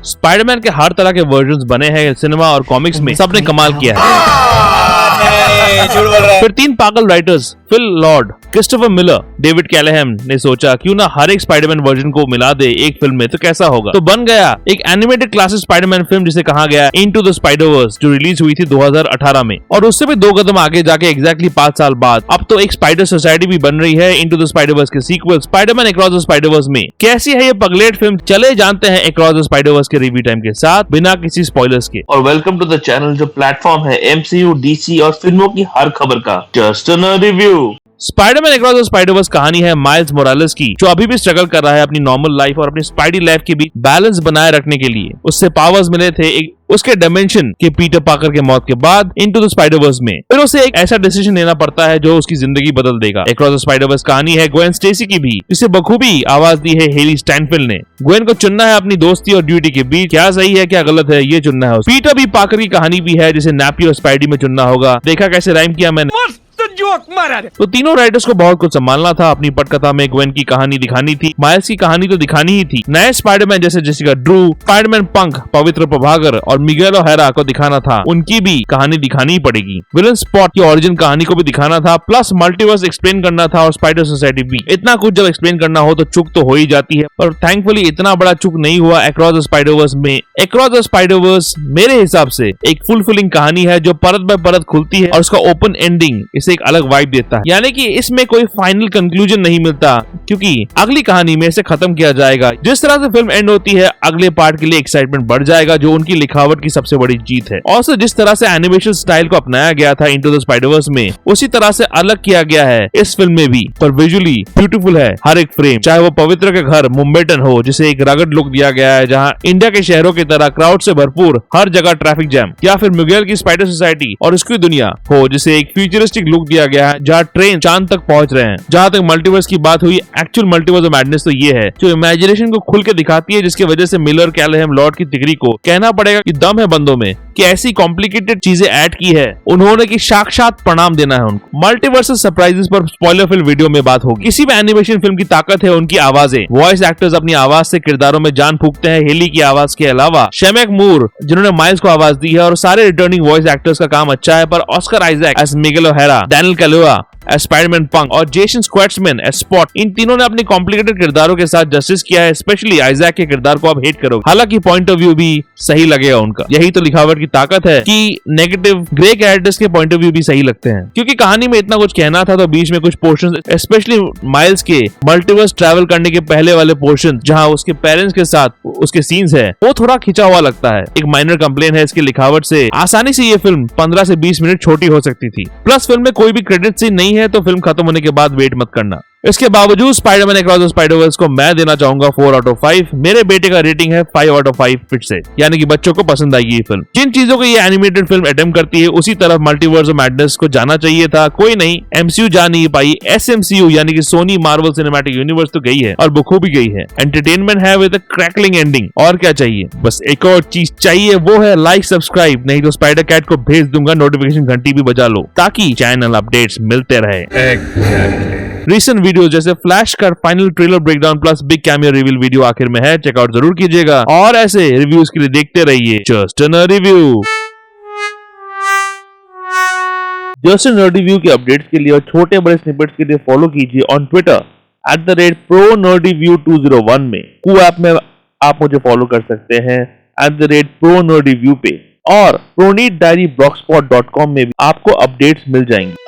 Spiderman के हर तरह के वर्जन्स बने हैं सिनेमा और कॉमिक्स में, सबने कमाल किया है। फिर 3 पागल writers Phil Lord, Christopher Miller, David Callaham ने सोचा क्यों ना हर एक स्पाइडरमैन वर्जन को मिला दे एक फिल्म में, तो कैसा होगा। तो बन गया एक एनिमेटेड क्लासिक स्पाइडरमैन फिल्म जिसे कहा गया इनटू द स्पाइडरवर्स, जो रिलीज हुई थी 2018 में। और उससे भी 2 कदम आगे जाके एग्जैक्टली 5 साल बाद अब तो एक स्पाइडर सोसाइटी भी बन रही है इनटू द स्पाइडरवर्स के sequel Spiderman across the Spiderverse में। कैसी है ये पगलेट फिल्म, चले जानते हैं अक्रॉस द स्पाइडरवर्स के रिव्यू टाइम के साथ बिना किसी स्पॉयलर्स के। और वेलकम टू द चैनल जो प्लेटफॉर्म है MCU, DC और फिल्मों की हर खबर का just a review. Spiderman across the Spiderverse कहानी है माइल्स मोरालेस की, जो अभी भी स्ट्रगल कर रहा है अपनी नॉर्मल लाइफ और अपनी स्पाइडी लाइफ के बीच बैलेंस बनाए रखने के लिए। उससे पावर्स मिले थे एक उसके डायमेंशन के पीटर पार्कर के मौत के बाद इनटू द स्पाइडरवर्स में। फिर उसे एक ऐसा डिसीजन लेना पड़ता है जो उसकी जिंदगी बदल देगा। अक्रॉस द स्पाइडरवर्स कहानी है ग्वेन स्टेसी की भी, जिसे बखूबी आवाज दी है हेली स्टैनफील्ड ने। ग्वेन को चुनना है अपनी दोस्ती और ड्यूटी के बीच, क्या सही है क्या गलत है ये चुनना है। पीटर भी पार्कर की कहानी भी है जिसे नैपी और स्पाइडी में चुनना होगा। देखा कैसे राइम किया मैंने। तो तीनों राइटर्स को बहुत कुछ संभालना था। अपनी पटकथा में ग्वेन की कहानी दिखानी थी, माइल्स की कहानी तो दिखानी ही थी, नए स्पाइडरमैन जैसे जेसिका ड्रू, स्पाइडरमैन पंक, पवित्र प्रभाकर और मिगेल ओहारा को दिखाना था, उनकी भी कहानी दिखानी ही पड़ेगी। विलन स्पॉट की ओरिजिन कहानी को भी दिखाना था, प्लस मल्टीवर्स एक्सप्लेन करना था और स्पाइडर सोसाइटी भी। इतना कुछ जब एक्सप्लेन करना हो तो चुक तो हो ही जाती है, पर थैंकफुली इतना बड़ा चुक नहीं हुआ अक्रॉस द स्पाइडरवर्स में। अक्रॉस द स्पाइडरवर्स मेरे हिसाब से एक फुलफिलिंग कहानी है जो परत बाय परत खुलती है और उसका ओपन एंडिंग इसे एक अलग वाइब देता है। यानी कि इसमें कोई फाइनल कंक्लूजन नहीं मिलता, क्योंकि अगली कहानी में इसे खत्म किया जाएगा। जिस तरह से फिल्म एंड होती है अगले पार्ट के लिए एक्साइटमेंट बढ़ जाएगा, जो उनकी लिखावट की सबसे बड़ी जीत है। और जिस तरह से एनिमेशन स्टाइल को अपनाया गया था इनटू द स्पाइडरवर्स में, उसी तरह से अलग किया गया है इस फिल्म में भी। पर विजुअली ब्यूटीफुल है हर एक फ्रेम, चाहे वो पवित्र के घर मुंबईटन हो जिसे एक रगड लुक दिया गया है जहाँ इंडिया के शहरों की तरह क्राउड से भरपूर हर जगह ट्रैफिक जैम, या फिर मिगेल की स्पाइडर सोसाइटी और उसकी दुनिया हो जिसे एक फ्यूचरिस्टिक लुक दिया गया है जहाँ ट्रेन चांद तक पहुंच रहे हैं। जहां तक मल्टीवर्स की बात हुई, एक्चुअल मल्टीवर्स ऑफ मैडनेस तो ये है जो इमेजिनेशन को खुल के दिखाती है, जिसकी वजह से मिलर, कैलेहम, लॉर्ड की तिगड़ी को कहना पड़ेगा कि दम है बंदों में कि ऐसी कॉम्प्लिकेटेड चीजें ऐड की है उन्होंने कि साक्षात प्रणाम देना है उनको। मल्टीवर्स सरप्राइजेस पर स्पॉइलर फिल वीडियो में बात होगी। किसी भी एनिमेशन फिल्म की ताकत है उनकी आवाजें। वॉइस एक्टर्स अपनी आवाज से किरदारों में जान फूंकते हैं। हेली की आवाज के अलावा शेमेक मूर जिन्होंने माइल्स को आवाज दी है, और सारे रिटर्निंग वॉइस एक्टर्स का काम अच्छा है। पर Oscar Isaac as Miguel O'Hara, Daniel Kaluuya as Spiderman punk और जेसन स्क्वाट्समैन एज स्पॉट, इन तीनों ने अपने कॉम्प्लिकेटेड किरदारों के साथ जस्टिस किया है। स्पेशली आइजैक के किरदार को आप हेट करोगे, हालांकि पॉइंट ऑफ व्यू भी सही लगेगा उनका। यही तो लिखावट की ताकत है कि नेगेटिव ग्रे कैरेक्टर्स के पॉइंट ऑफ व्यू भी सही लगते हैं। क्योंकि कहानी में इतना कुछ कहना था तो बीच में कुछ पोर्शंस, स्पेशली माइल्स के मल्टीवर्स ट्रैवल करने के पहले वाले पोर्शन जहां उसके पेरेंट्स के साथ उसके सीन्स है, वो थोड़ा खिंचा हुआ लगता है। एक माइनर कंप्लेन है इसकी लिखावट से। आसानी से ये फिल्म 15 से 20 मिनट छोटी हो सकती थी। प्लस फिल्म में कोई भी क्रेडिट सीन नहीं है, तो फिल्म खत्म होने के बाद वेट मत करना। इसके बावजूद स्पाइडरमैन अक्रॉस द स्पाइडरवर्स को मैं देना चाहूंगा 4 आउट ऑफ 5। मेरे बेटे का रेटिंग है 5 आउट ऑफ 5 फिट से, यानी कि बच्चों को पसंद आएगी ये फिल्म। जिन चीजों को ये एनिमेटेड फिल्म अटेम्प्ट करती है उसी तरफ मल्टीवर्स ऑफ मैडनेस को जाना चाहिए था। कोई नहीं, MCU जा नहीं पाई, SMCU यानी कि सोनी मार्वल सिनेमैटिक यूनिवर्स तो गई है और बखूबी गई है। एंटरटेनमेंट है विद अ क्रैकलिंग एंडिंग। और क्या चाहिए? बस एक और चीज चाहिए, वो है लाइक सब्सक्राइब। नहीं तो स्पाइडर कैट को भेज दूंगा, नोटिफिकेशन घंटी भी बजा लो ताकि चैनल अपडेट्स मिलते रहे। रिसेंट वीडियो जैसे फ्लैश का final trailer breakdown plus big cameo reveal video आखिर में है, चेकआउट जरूर कीजिएगा। और ऐसे रिव्यूज के लिए देखते रहिए just a review. Just a review के अपडेट्स के लिए और छोटे बड़े स्निपेट्स के लिए फॉलो कीजिए ऑन ट्विटर @ProNerdReview201 में। कू ऐप में आप मुझे फॉलो कर सकते हैं @ProNerdReview पे, और प्रोनीट डायरी blogspot.com में भी आपको अपडेट्स मिल जाएंगे।